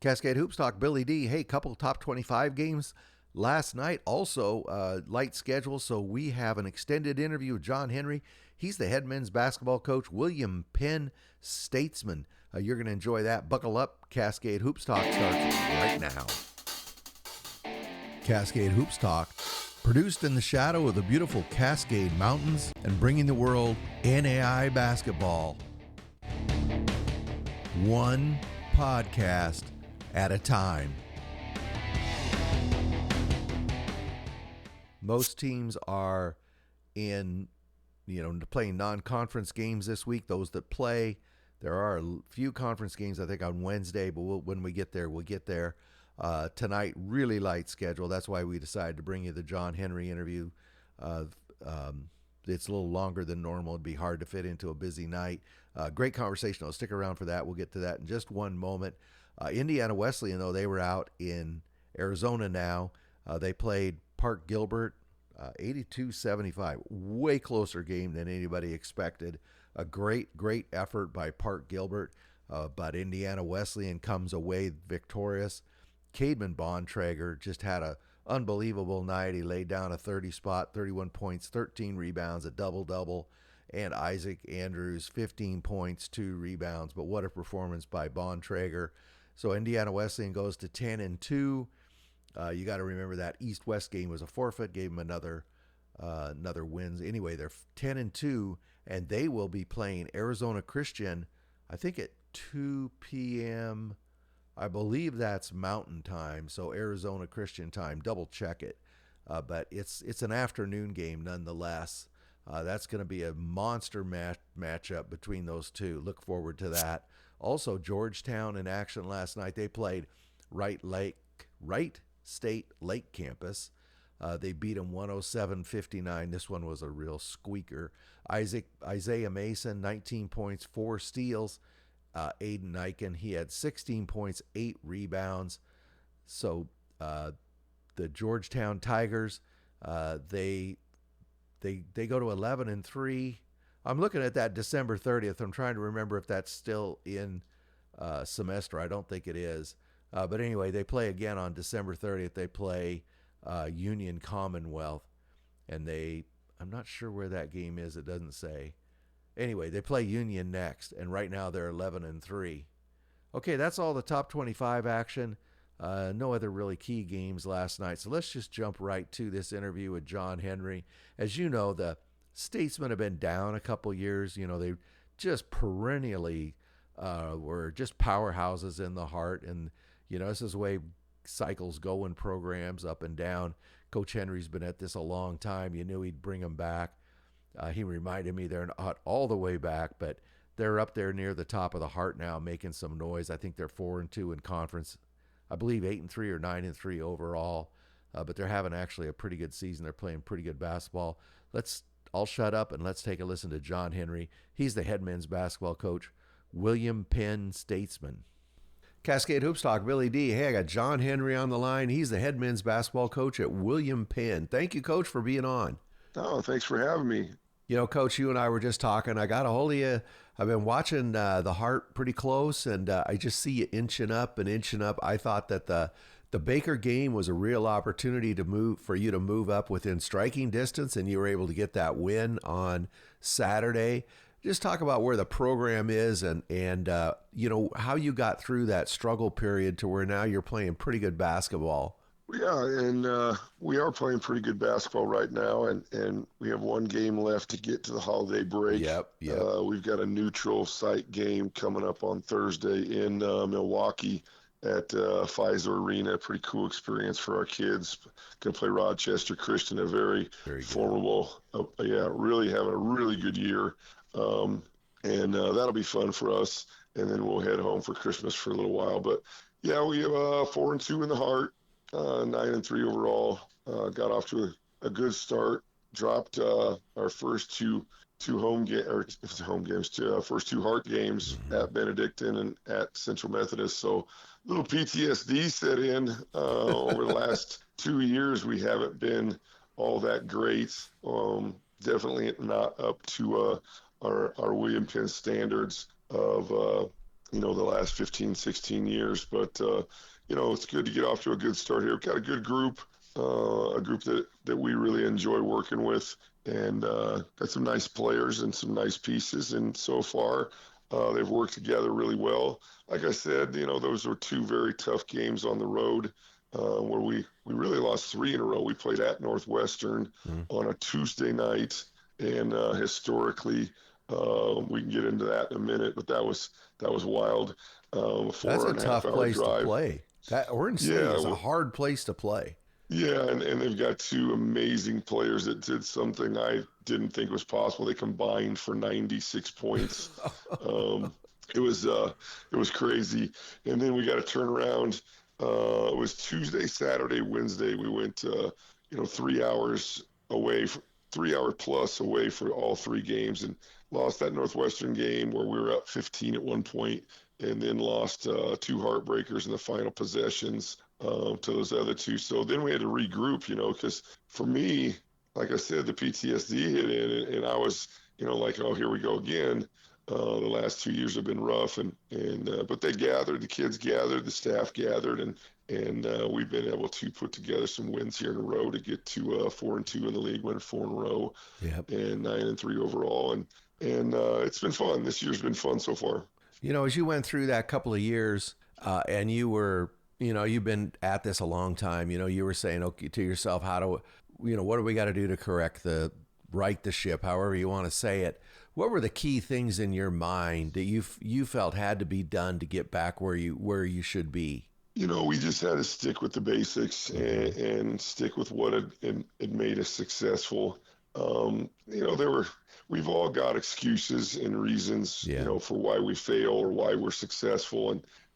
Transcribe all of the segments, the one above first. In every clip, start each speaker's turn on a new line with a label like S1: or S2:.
S1: Cascade Hoops Talk, Billy D. Hey, couple top 25 games last night. Also, light schedule, so we have an extended interview with John Henry. He's the head men's basketball coach, William Penn, Statesmen. You're going to enjoy that. Buckle up. Cascade Hoops Talk starts right now. Cascade Hoops Talk, produced in the shadow of the beautiful Cascade Mountains and bringing the world NAIA basketball. One podcast at a time. Most teams are playing non-conference games this week. Those that play, there are a few conference games, I think, on Wednesday, but when we get there, we'll get there. Tonight, really light schedule. That's why we decided to bring you the John Henry interview. It's a little longer than normal. It'd be hard to fit into a busy night. Great conversation. I'll stick around for that. We'll get to that in just one moment. Indiana Wesleyan, though, they were out in Arizona now. They played Park Gilbert, 82-75. Way closer game than anybody expected. A great effort by Park Gilbert, but Indiana Wesleyan comes away victorious. Cademan Bontrager just had an unbelievable night. He laid down a 30 spot, 31 points, 13 rebounds, a double-double. And Isaac Andrews, 15 points, 2 rebounds. But what a performance by Bontrager. So Indiana Wesleyan goes to 10-2. You got to remember that East-West game was a forfeit, gave them another wins. Anyway, they're 10-2, and they will be playing Arizona Christian, I think at 2 p.m. I believe that's Mountain Time, so Arizona Christian time. Double check it. But it's an afternoon game nonetheless. That's going to be a monster matchup between those two. Look forward to that. Also, Georgetown in action last night. They played Wright State Lake Campus. They beat them 107-59. This one was a real squeaker. Isaiah Mason, 19 points, 4 steals. Aiden Eichen, he had 16 points, 8 rebounds. So the Georgetown Tigers, they go to 11-3. I'm looking at that December 30th. I'm trying to remember if that's still in semester. I don't think it is. But anyway, they play again on December 30th. They play Union Commonwealth, and I'm not sure where that game is. It doesn't say. Anyway, they play Union next, and right now they're 11-3. Okay, that's all the top 25 action. No other really key games last night. So let's just jump right to this interview with John Henry. As you know, the Statesmen have been down a couple years. They just perennially were just powerhouses in the heart. And, this is the way cycles go in programs, up and down. Coach Henry's been at this a long time. You knew he'd bring them back. He reminded me they're not all the way back, but they're up there near the top of the heart now, making some noise. I think they're 4-2 in conference. I believe 8-3 or 9-3 overall, but they're having actually a pretty good season. They're playing pretty good basketball. I'll shut up and let's take a listen to John Henry. He's the head men's basketball coach, William Penn, Statesmen. Cascade Hoops Talk, Billy D. Hey, I got John Henry on the line. He's the head men's basketball coach at William Penn. Thank you, Coach, for being on.
S2: Oh, thanks for having me.
S1: Coach, you and I were just talking. I got a hold of you. I've been watching the Heart pretty close, and I just see you inching up and inching up. I thought that the Baker game was a real opportunity for you to move up within striking distance, and you were able to get that win on Saturday. Just talk about where the program is and how you got through that struggle period to where now you're playing pretty good basketball.
S2: Yeah, and we are playing pretty good basketball right now, and we have one game left to get to the holiday break.
S1: Yep.
S2: We've got a neutral site game coming up on Thursday in Milwaukee at Pfizer Arena. Pretty cool experience for our kids. Going to play Rochester Christian, a very formidable, really having a really good year. And that'll be fun for us, and then we'll head home for Christmas for a little while. But, yeah, we have 4-2 in the Heart. 9-3 overall. Got off to a good start. Dropped our first two first two Heart games at Benedictine and at Central Methodist. So a little PTSD set in over the last 2 years. We haven't been all that great. Definitely not up to our William Penn standards of the last 15, 16 years. But, it's good to get off to a good start here. We've got a good group, a group that we really enjoy working with, and got some nice players and some nice pieces. And so far, they've worked together really well. Like I said, those were two very tough games on the road, where we really lost 3 in a row. We played at Northwestern on a Tuesday night, and historically, we can get into that in a minute, but that was wild.
S1: That's a
S2: 4.5
S1: tough
S2: hour
S1: place
S2: drive.
S1: to play. That Oregon State is a hard place to play.
S2: Yeah, and they've got 2 amazing players that did something I didn't think was possible. They combined for 96 points. It was crazy. And then we got to turn around. It was Tuesday, Saturday, Wednesday. We went 3 hours away, 3 hour plus away for all 3 games, and lost that Northwestern game where we were up 15 at one point, and then lost 2 heartbreakers in the final possessions to those other 2. So then we had to regroup, because for me, like I said, the PTSD hit in, and I was, like, oh, here we go again. The last 2 years have been rough, but they gathered, the kids gathered, the staff gathered, and we've been able to put together some wins here in a row to get to 4-2 in the league, win 4 in a row, and 9-3 overall, and it's been fun. This year's been fun so far.
S1: As you went through that couple of years, and you were, you've been at this a long time. You were saying, okay, to yourself, what do we got to do to right the ship, however you want to say it. What were the key things in your mind that you felt had to be done to get back where you should be?
S2: We just had to stick with the basics and stick with what had made us successful. We've all got excuses and reasons, for why we fail or why we're successful.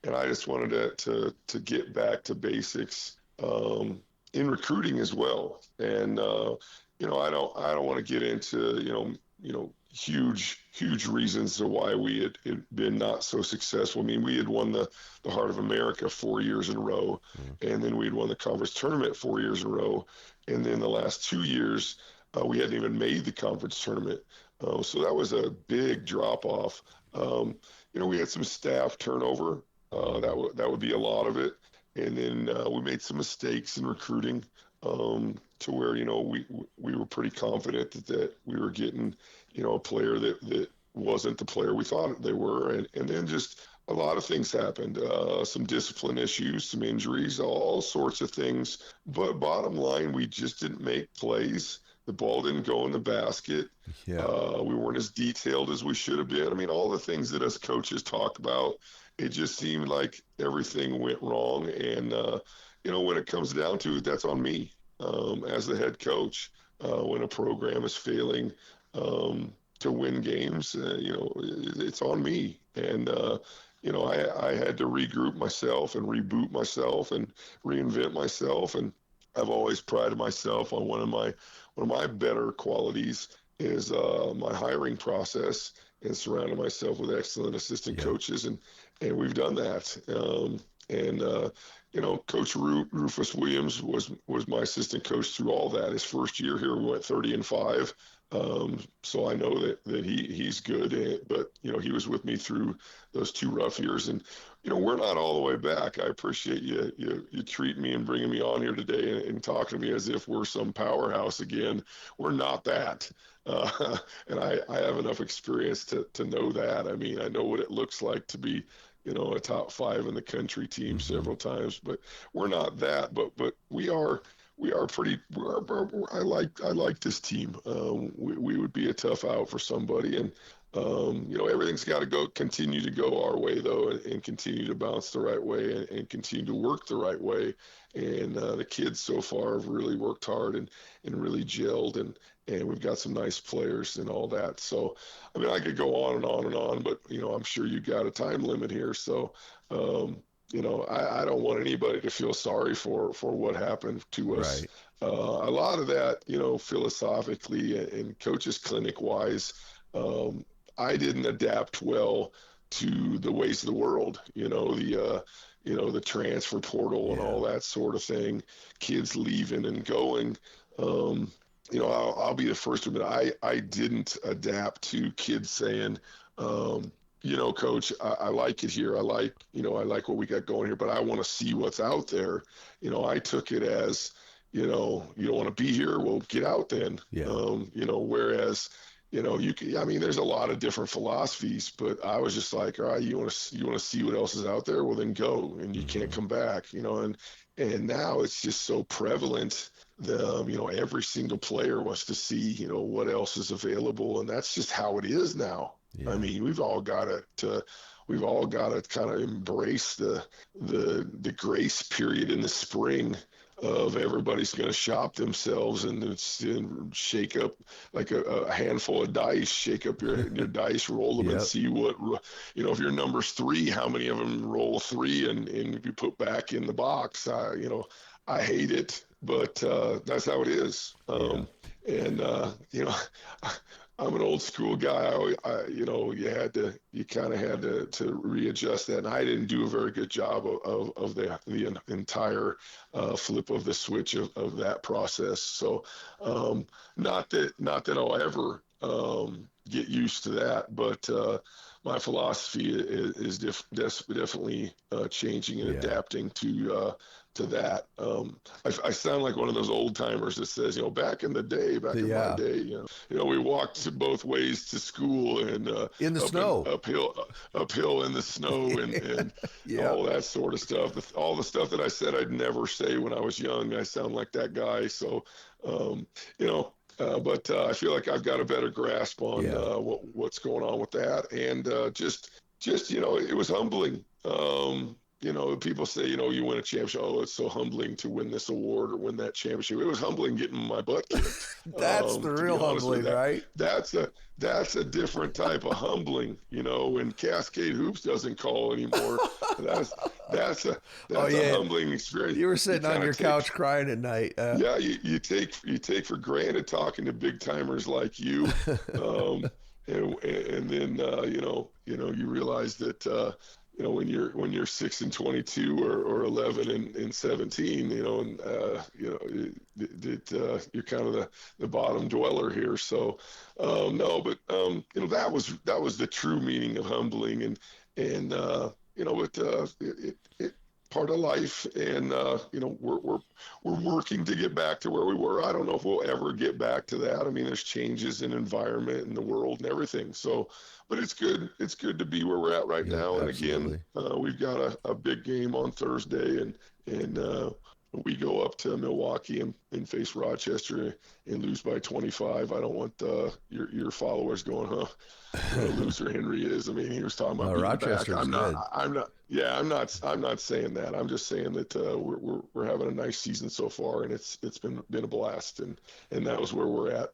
S2: And I just wanted to get back to basics, in recruiting as well. And, I don't want to get into, huge reasons to why we had been not so successful. I mean, we had won the Heart of America 4 years in a row, and then we had won the conference tournament 4 years in a row. And then the last 2 years, we hadn't even made the conference tournament. So that was a big drop off. We had some staff turnover. That would be a lot of it. And then we made some mistakes in recruiting, to where, we were pretty confident that we were getting, a player that wasn't the player we thought they were. And then just a lot of things happened, some discipline issues, some injuries, all sorts of things. But bottom line, we just didn't make plays. The ball didn't go in the basket. Yeah. We weren't as detailed as we should have been. I mean, all the things that us coaches talk about, it just seemed like everything went wrong. And, when it comes down to it, that's on me as the head coach. When a program is failing to win games, it's on me. And, I had to regroup myself and reboot myself and reinvent myself. And I've always prided myself on one of my better qualities is my hiring process and surrounding myself with excellent assistant coaches. And we've done that. Coach Rufus Williams was my assistant coach through all that. His first year here, we went 30-5. So I know that he's good, but he was with me through those 2 rough years, and we're not all the way back. I appreciate you treating me and bringing me on here today and talking to me as if we're some powerhouse again. We're not that, and I have enough experience to know that. I mean, I know what it looks like to be a top 5 in the country team several times, but we're not that. But we are pretty. I like this team. We would be a tough out for somebody, and everything's got to continue to go our way though, and continue to bounce the right way, and continue to work the right way. And the kids so far have really worked hard and really gelled, and we've got some nice players and all that. So, I mean, I could go on and on and on, but I'm sure you got a time limit here. So, I don't want anybody to feel sorry for what happened to us. Right. A lot of that, philosophically and coaches clinic wise, I didn't adapt well to the ways of the world, the transfer portal and all that sort of thing, kids leaving and going. I'll be the first to admit I didn't adapt to kids saying, Coach, I like it here. I like what we got going here, but I want to see what's out there. I took it as, you don't want to be here, well, get out then.
S1: Yeah.
S2: Whereas, you can, I mean, there's a lot of different philosophies, but I was just like, all right, you want to see what else is out there? Well, then go, and you can't come back, and now it's just so prevalent. Every single player wants to see, what else is available, and that's just how it is now.
S1: Yeah.
S2: I mean, we've all got to kind of embrace the grace period in the spring of everybody's going to shop themselves and shake up like a handful of dice, shake up your dice, roll them, and see what, if your number's 3, how many of them roll 3 and you put back in the box. I hate it, but that's how it is. I'm an old school guy. You kind of had to readjust that, and I didn't do a very good job of the entire flip of the switch of that process. So, not that I'll ever get used to that, but my philosophy is definitely changing and adapting to that. I sound like one of those old timers that says, back in my day, we walked both ways to school and
S1: in the snow,
S2: uphill in the snow and all that sort of stuff. All the stuff that I said I'd never say when I was young. I sound like that guy. So, but I feel like I've got a better grasp on what's going on with that, and just it was humbling. People say, you win a championship. Oh, it's so humbling to win this award or win that championship. It was humbling getting my butt kicked.
S1: That's the real humbling, right?
S2: That's a different type of humbling, when Cascade Hoops doesn't call anymore. That's a humbling experience.
S1: You were sitting on your couch crying at night.
S2: You take for granted talking to big timers like you. And then you realize that when you're 6 and 22 or 11 and 17, you're kind of the bottom dweller here. So that was the true meaning of humbling, and it part of life, and we're working to get back to where we were. I don't know if we'll ever get back to that. I mean, there's changes in environment and the world and everything. So, but it's good. It's good to be where we're at right now. And
S1: absolutely.
S2: Again, we've got a big game on Thursday, and we go up to Milwaukee and face Rochester and lose by 25. I don't want your followers going, what a loser Henry is. I mean, he was talking about
S1: Rochester's
S2: back.
S1: good.
S2: I'm not saying that. I'm just saying that we're having a nice season so far, and it's been a blast, and that was where we're at.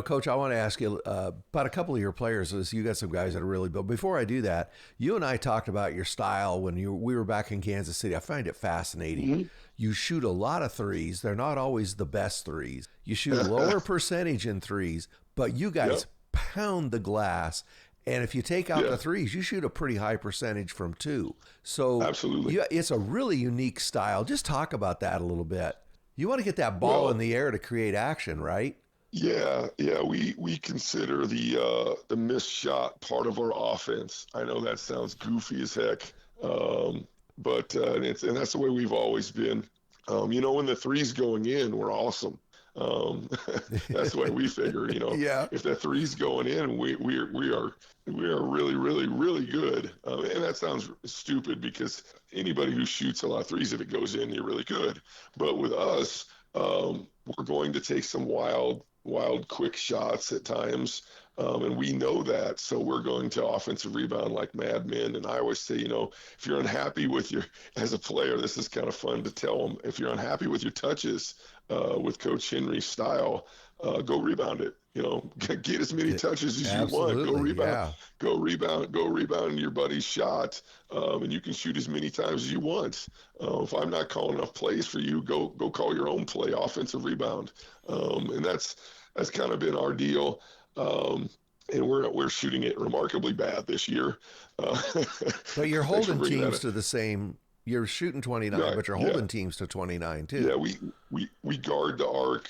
S1: Coach, I want to ask you about a couple of your players. You got some guys that are really built. Before I do that, you and I talked about your style when we were back in Kansas City. I find it fascinating. Mm-hmm. You shoot a lot of threes. They're not always the best threes. You shoot a lower percentage in threes, but you guys pound the glass. And if you take out the threes, you shoot a pretty high percentage from 2. So
S2: absolutely,
S1: it's a really unique style. Just talk about that a little bit. You want to get that ball in the air to create action, right?
S2: Yeah. We consider the missed shot part of our offense. I know that sounds goofy as heck, but and that's the way we've always been. When the three's going in, we're awesome. That's the way we figure. If that three's going in, we are really, really, really good. And that sounds stupid because anybody who shoots a lot of threes, if it goes in, you're really good. But with us, we're going to take some wild, quick shots at times. And we know that, so we're going to offensive rebound like madmen. And I always say, if you're unhappy with as a player, this is kind of fun to tell them. If you're unhappy with your touches with Coach Henry's style, go rebound it. Get as many touches as you want. Go rebound your buddy's shot, and you can shoot as many times as you want. If I'm not calling enough plays for you, go call your own play, offensive rebound, and that's kind of been our deal. And we're shooting it remarkably bad this year.
S1: But you're holding teams to the same. You're shooting 29, but you're holding teams to 29 too.
S2: Yeah, we guard the arc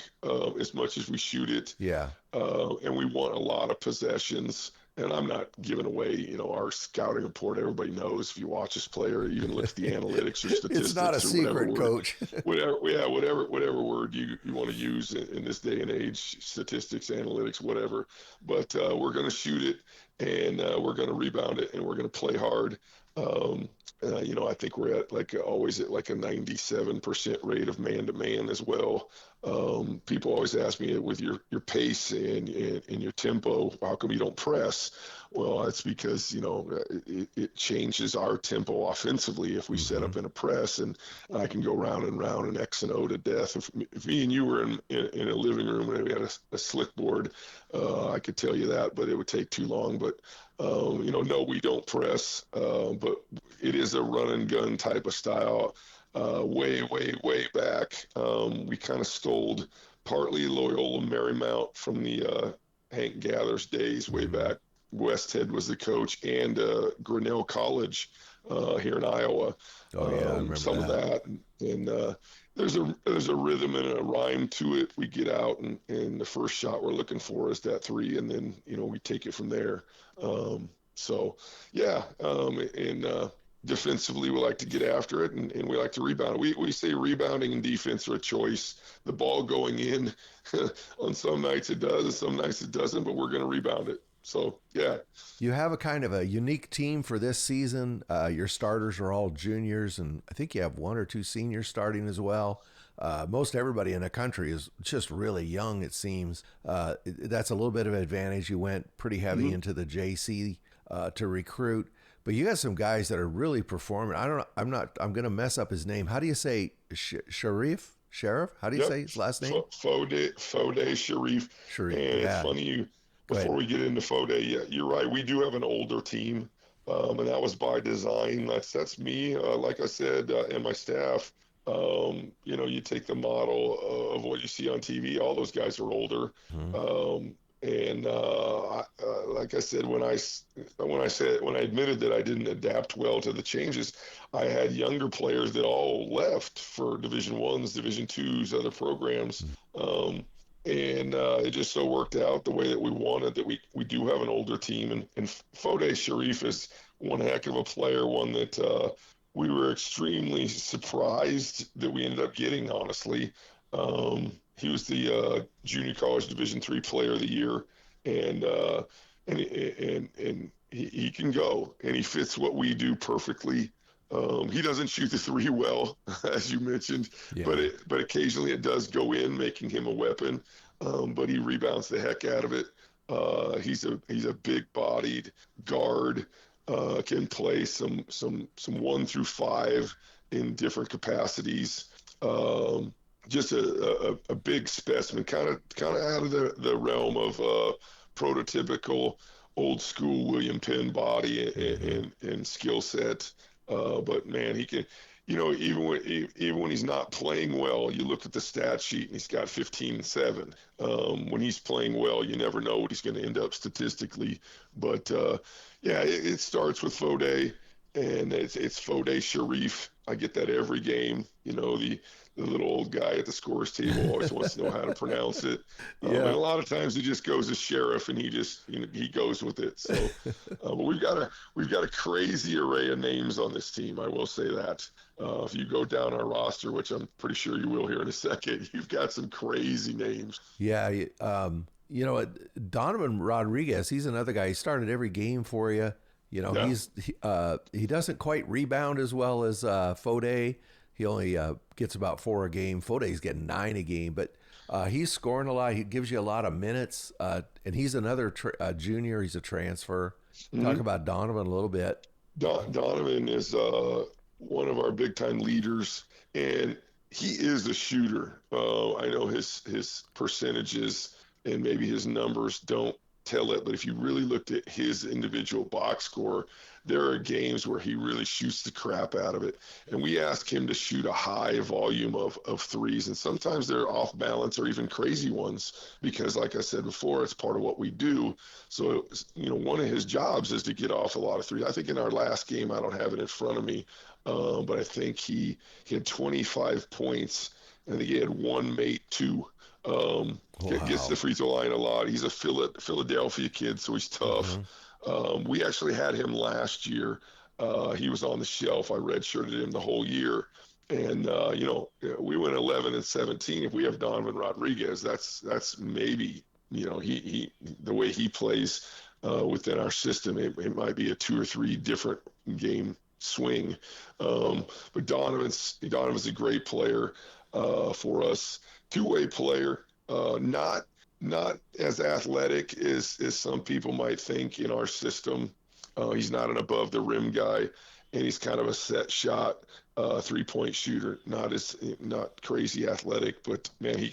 S2: as much as we shoot it.
S1: Yeah,
S2: and we want a lot of possessions. and I'm not giving away, our scouting report. Everybody knows if you watch this player, even look at the analytics or
S1: It's not a
S2: statistics or whatever
S1: secret,
S2: word,
S1: Coach.
S2: whatever word you want to use in this day and age, statistics, analytics, whatever. But we're going to shoot it, and we're going to rebound it, and we're going to play hard. I think we're always at like a 97% rate of man-to-man as well. People always ask me, with your pace and your tempo, how come you don't press? Well, that's because, it changes our tempo offensively if we set up in a press, and I can go round and round and X and O to death. If me and you were in a living room and we had a slick board, I could tell you that, but it would take too long. But no, we don't press, but it is a run and gun type of style. Way back, we kind of stole partly Loyola Marymount from the Hank Gathers days way back. Westhead was the coach, and Grinnell College here in Iowa.
S1: Oh yeah, I remember
S2: some of that. And there's a rhythm and a rhyme to it. We get out, and the first shot we're looking for is that three, and then we take it from there. Defensively, we like to get after it, and we like to rebound. We say rebounding and defense are a choice. The ball going in, on some nights it does, and some nights it doesn't, but we're going to rebound it. So, yeah.
S1: You have a kind of a unique team for this season. Your starters are all juniors, and I think you have one or two seniors starting as well. Most everybody in the country is just really young, it seems. That's a little bit of an advantage. You went pretty heavy into the JC to recruit. But you got some guys that are really performing. I'm going to mess up his name. How do you say Sheriff? How do you say his last name?
S2: Fode Sharif. And it's funny, before we get into Fode, you're right. We do have an older team, and that was by design. That's me, like I said, and my staff. You take the model of what you see on TV. All those guys are older. Like I said, when I admitted that I didn't adapt well to the changes, I had younger players that all left for Division I's, Division II's, other programs. It just so worked out the way that we wanted, that we do have an older team. And Fode Sharif is one heck of a player, one that we were extremely surprised that we ended up getting, honestly. He was the Junior College Division III Player of the Year, and he can go, and he fits what we do perfectly. He doesn't shoot the three well, as you mentioned, but occasionally it does go in, making him a weapon. But he rebounds the heck out of it. He's a big-bodied guard. Can play some 1 through 5 in different capacities. Just a big specimen, kind of out of the realm of prototypical old school William Penn body and skill set. But man, he can, even when he's not playing well, you look at the stat sheet and he's got 15-7. When he's playing well, you never know what he's going to end up statistically. But it starts with Fode, and it's Fode Sharif. I get that every game. The little old guy at the scores table always wants to know how to pronounce it. And a lot of times he just goes as Sheriff, and he just he goes with it. So, but we've got a crazy array of names on this team. I will say that. If you go down our roster, which I'm pretty sure you will here in a second, you've got some crazy names.
S1: Yeah. Donovan Rodriguez, he's another guy. He started every game for you. He doesn't quite rebound as well as Fode. He only gets about 4 a game. Fode's getting 9 a game, but he's scoring a lot. He gives you a lot of minutes, and he's another junior. He's a transfer. Talk about Donovan a little bit.
S2: Donovan is one of our big-time leaders, and he is a shooter. I know his percentages and maybe his numbers don't tell it, but if you really looked at his individual box score, there are games where he really shoots the crap out of it. And we ask him to shoot a high volume of threes, and sometimes they're off balance or even crazy ones, because like I said before, it's part of what we do. So, one of his jobs is to get off a lot of threes. I think in our last game, I don't have it in front of me, but I think he had 25 points, and he had 1 mate, 2. Gets the free throw line a lot. He's a Philadelphia kid, so he's tough. We actually had him last year. He was on the shelf. I redshirted him the whole year. And, we went 11-17. If we have Donovan Rodriguez, that's maybe, he the way he plays within our system, it might be a 2 or 3 different game swing. But Donovan's a great player for us. Two-way player, not as athletic as some people might think in our system. He's not an above the rim guy, and he's kind of a set shot 3-point shooter. Not crazy athletic, but man, he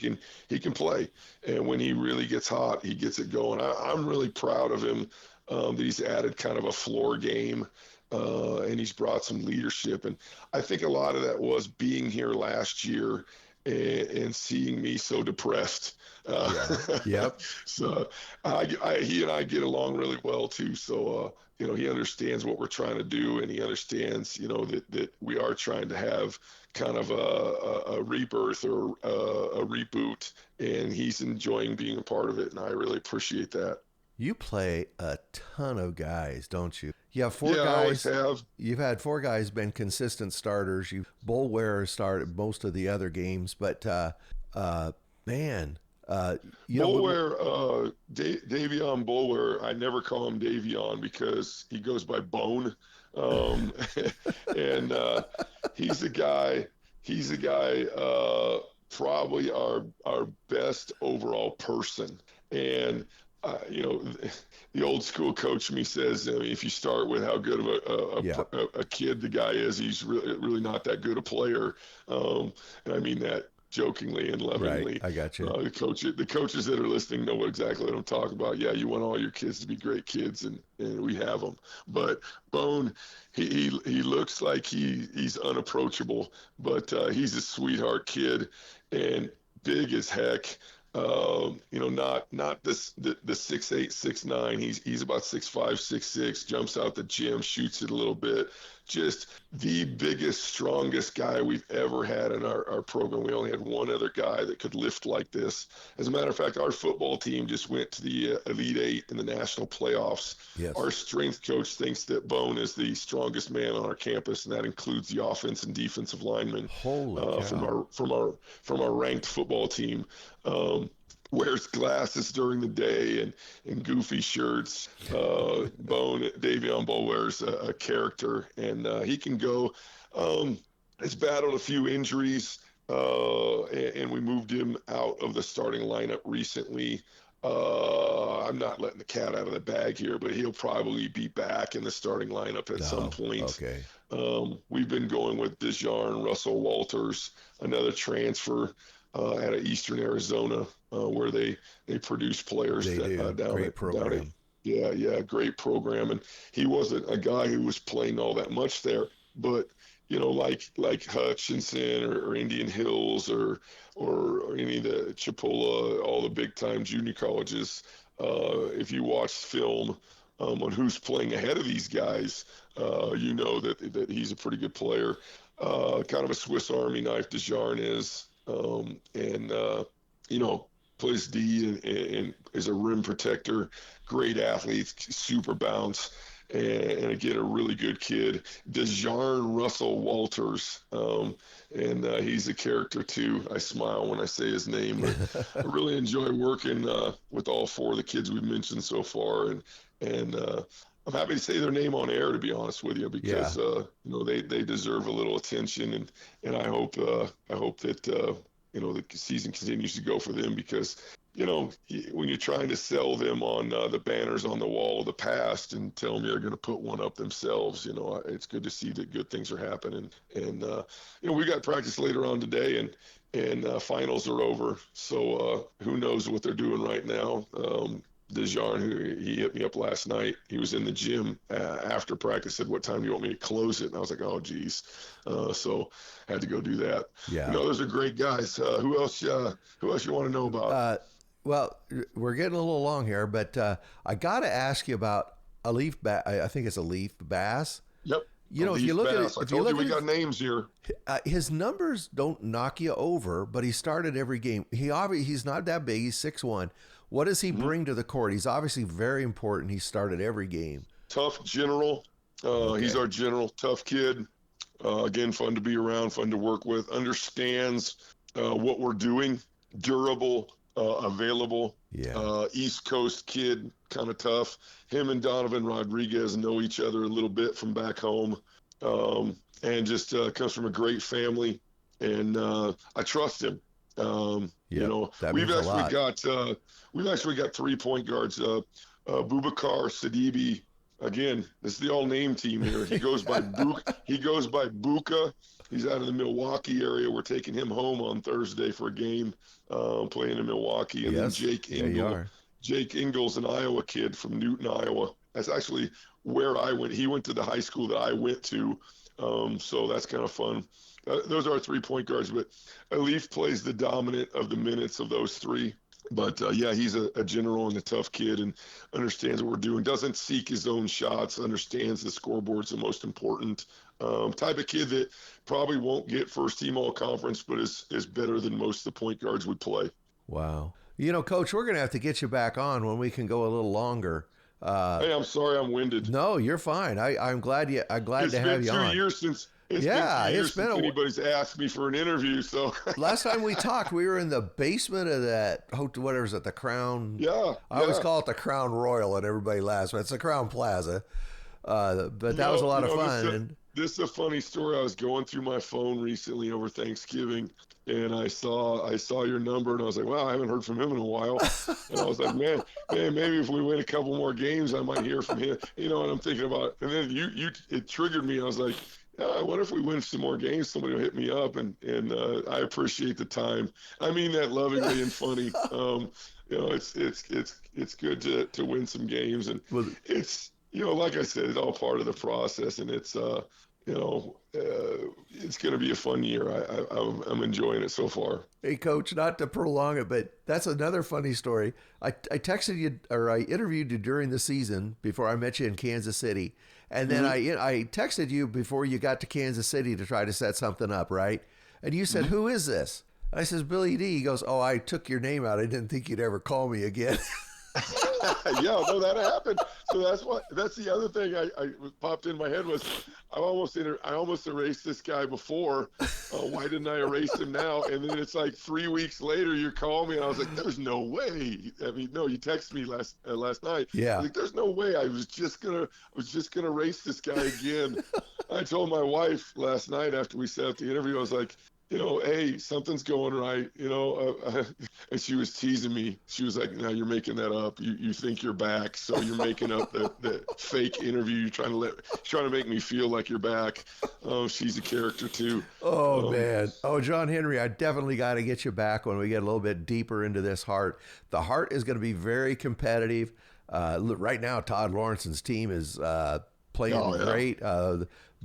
S2: can play. And when he really gets hot, he gets it going. I'm really proud of him that he's added kind of a floor game. And he's brought some leadership. And I think a lot of that was being here last year and seeing me so depressed.
S1: Yep.
S2: So he and I get along really well too. So, he understands what we're trying to do, and he understands, that we are trying to have kind of a rebirth or a reboot, and he's enjoying being a part of it. And I really appreciate that.
S1: You play a ton of guys, don't you? You have 4 guys.
S2: I always have.
S1: You've had 4 guys been consistent starters. Bullware started most of the other games, but man,
S2: Bullware, Davion Bullware. I never call him Davion because he goes by Bone, and he's a guy. Probably our best overall person, and. The old school coach me says, if you start with how good of a kid the guy is, he's really not that good a player. And I mean that jokingly and lovingly.
S1: Right, I got you.
S2: The coaches that are listening know exactly what I'm talking about. Yeah, you want all your kids to be great kids, and we have them. But Bone, he looks like he's unapproachable, but he's a sweetheart kid and big as heck. Not the 6'8", 6'9". He's about 6'5", 6'6", jumps out the gym, shoots it a little bit. Just the biggest, strongest guy we've ever had in our program. We only had one other guy that could lift like this. As a matter of fact, our football team just went to the Elite Eight in the national playoffs.
S1: Yes.
S2: Our strength coach thinks that Bone is the strongest man on our campus, and that includes the offense and defensive linemen.
S1: Holy cow.
S2: From our ranked football team. Wears glasses during the day and goofy shirts. Davion Bull wears a character, and he can go. Has battled a few injuries, and we moved him out of the starting lineup recently. I'm not letting the cat out of the bag here, but he'll probably be back in the starting lineup at some point.
S1: Okay.
S2: We've been going with DeJarn Russell Walters, another transfer out of Eastern Arizona, where they produce players.
S1: Great program.
S2: Great program. And he wasn't a guy who was playing all that much there, but like Hutchinson or Indian Hills or any of the Chipola, all the big time junior colleges. If you watch film on who's playing ahead of these guys, that he's a pretty good player. Kind of a Swiss Army knife, DeJarn is. Plays D and is a rim protector, great athlete, super bounce, and again, a really good kid. DeJarn Russell Walters, and he's a character too. I smile when I say his name. But I really enjoy working with all 4 of the kids we've mentioned so far, and I'm happy to say their name on air, to be honest with you, because they deserve a little attention, and I hope that the season continues to go for them, because when you're trying to sell them on the banners on the wall of the past and tell them they're going to put one up themselves, it's good to see that good things are happening. And we got practice later on today, and finals are over, so who knows what they're doing right now. DeJarn, he hit me up last night. He was in the gym after practice, said, "What time do you want me to close it?" And I was like, "Oh, geez." So I had to go do that.
S1: Yeah.
S2: Those are great guys. Who else you want to know about?
S1: Well, we're getting a little long here, but I got to ask you about I think it's Alif Bass.
S2: Yep.
S1: You know, if you look at it,
S2: I told you we got names here.
S1: His numbers don't knock you over, but he started every game. He's not that big. He's 6'1". What does he bring to the court? He's obviously very important. He started every game.
S2: Tough general. He's our general. Tough kid. Again, fun to be around, fun to work with. Understands what we're doing. Durable, available.
S1: Yeah.
S2: East Coast kid, kind of tough. Him and Donovan Rodriguez know each other a little bit from back home, and just comes from a great family. And I trust him. You know, we've actually got 3 point guards. Boubacar Sidibe. Again, this is the all-name team here. He goes by Buka. He's out of the Milwaukee area. We're taking him home on Thursday for a game, playing in Milwaukee. And then Jake Ingle. Jake Ingle's an Iowa kid from Newton, Iowa. That's actually where I went. He went to the high school that I went to, so that's kind of fun. Those are our 3 point guards, but Alif plays the dominant of the minutes of those three. But, yeah, he's a general and a tough kid and understands what we're doing, doesn't seek his own shots, understands the scoreboard's the most important type of kid that probably won't get first-team all-conference, but is better than most of the point guards would play.
S1: Wow. You know, Coach, we're going to have to get you back on when we can go a little longer.
S2: Hey, I'm sorry I'm winded.
S1: No, you're fine. I'm glad to have you on.
S2: It's been 2 years since anybody's asked me for an interview. So
S1: last time we talked, we were in the basement of that hotel, whatever is it, the Crown.
S2: Yeah,
S1: I always call it the Crown Royal, and everybody laughs, but it's the Crown Plaza. But that was a lot of fun.
S2: This is a funny story. I was going through my phone recently over Thanksgiving, and I saw your number, and I was like, wow, I haven't heard from him in a while. And I was like, man, maybe if we win a couple more games, I might hear from him. You know what I'm thinking about? And then it triggered me. I was like, I wonder if we win some more games, somebody will hit me up, and I appreciate the time. I mean that lovingly and funny. You know, it's good to win some games, and it's, you know, like I said, it's all part of the process, and it's you know, it's going to be a fun year. I'm enjoying it so far.
S1: Hey, Coach, not to prolong it, but that's another funny story. I texted you, or I interviewed you during the season before I met you in Kansas City. And then I texted you before you got to Kansas City to try to set something up, right? And you said, who is this? I says, Billy D. He goes, oh, I took your name out. I didn't think you'd ever call me again.
S2: Yeah, no, that happened. So that's the other thing I popped in my head was I almost erased this guy before. Why didn't I erase him now? And then it's like 3 weeks later, you call me, and I was like, "There's no way." I mean, no, you texted me last night.
S1: Yeah.
S2: Like, there's no way. I was just gonna erase this guy again. I told my wife last night after we set up the interview, I was like, you know, hey, something's going right, you know, and she was teasing me. She was like, no, you're making that up. You think you're back, so you're making up the fake interview. You're trying to make me feel like you're back. She's a character too.
S1: Oh, man. Oh, John Henry, I definitely got to get you back when we get a little bit deeper into this Heart. The Heart is going to be very competitive. Right now, Todd Lawrence's team is playing great.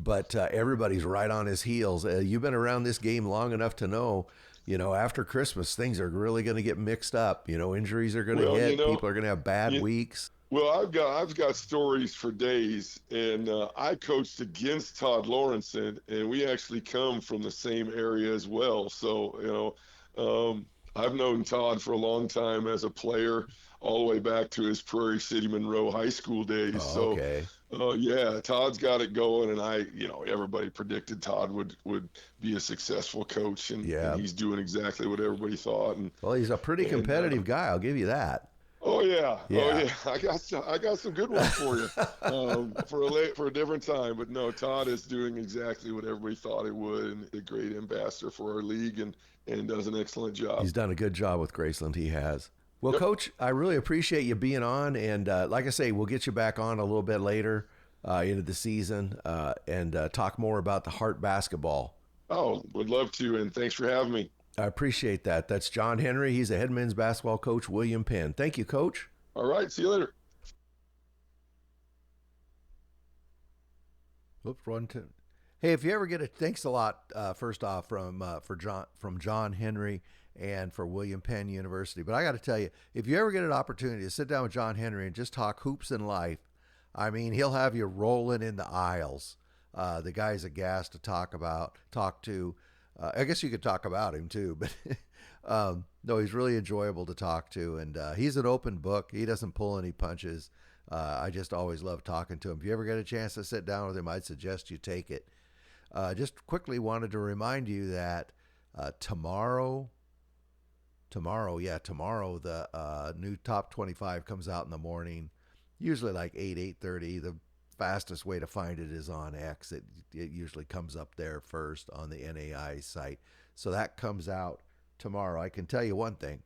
S1: But everybody's right on his heels. You've been around this game long enough to know, you know, after Christmas, things are really going to get mixed up. You know, injuries are going to hit. You know, people are going to have bad weeks.
S2: Well, I've got stories for days, and I coached against Todd Lawrence, and we actually come from the same area as well. So, you know, I've known Todd for a long time as a player, all the way back to his Prairie City Monroe high school days.
S1: Oh, okay.
S2: Yeah, Todd's got it going, and everybody predicted Todd would be a successful coach, and he's doing exactly what everybody thought. And
S1: well, he's a pretty competitive guy. I'll give you that.
S2: Oh yeah. I got some good ones for you for a different time. But no, Todd is doing exactly what everybody thought he would, and a great ambassador for our league, and does an excellent job.
S1: He's done a good job with Graceland. He has. Well, Coach, I really appreciate you being on, and like I say, we'll get you back on a little bit later into the season and talk more about the Heart basketball.
S2: Oh, would love to, and thanks for having me.
S1: I appreciate that. That's John Henry. He's the head men's basketball coach, William Penn. Thank you, Coach.
S2: All right, see you later.
S1: Oops, Hey, if you ever get thanks a lot, first off, from John Henry and for William Penn University. But I got to tell you, if you ever get an opportunity to sit down with John Henry and just talk hoops and life, I mean, he'll have you rolling in the aisles. The guy's a gas to talk to. I guess you could talk about him too, but no, he's really enjoyable to talk to, and he's an open book. He doesn't pull any punches. I just always love talking to him. If you ever get a chance to sit down with him, I'd suggest you take it. Just quickly wanted to remind you that tomorrow, the new top 25 comes out in the morning, usually like 8:30. The fastest way to find it is on X. It usually comes up there first on the NAIA site. So that comes out tomorrow. I can tell you one thing,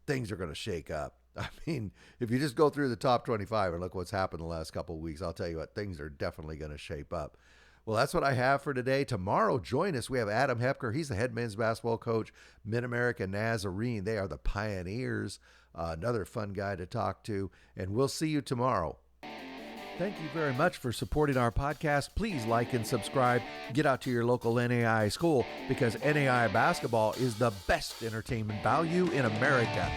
S1: things are going to shake up. I mean, if you just go through the top 25 and look what's happened the last couple of weeks, I'll tell you what, things are definitely going to shape up. Well, that's what I have for today. Tomorrow, join us. We have Adam Hepker. He's the head men's basketball coach, Mid-America Nazarene. They are the pioneers. Another fun guy to talk to. And we'll see you tomorrow. Thank you very much for supporting our podcast. Please like and subscribe. Get out to your local NAIA school, because NAIA basketball is the best entertainment value in America.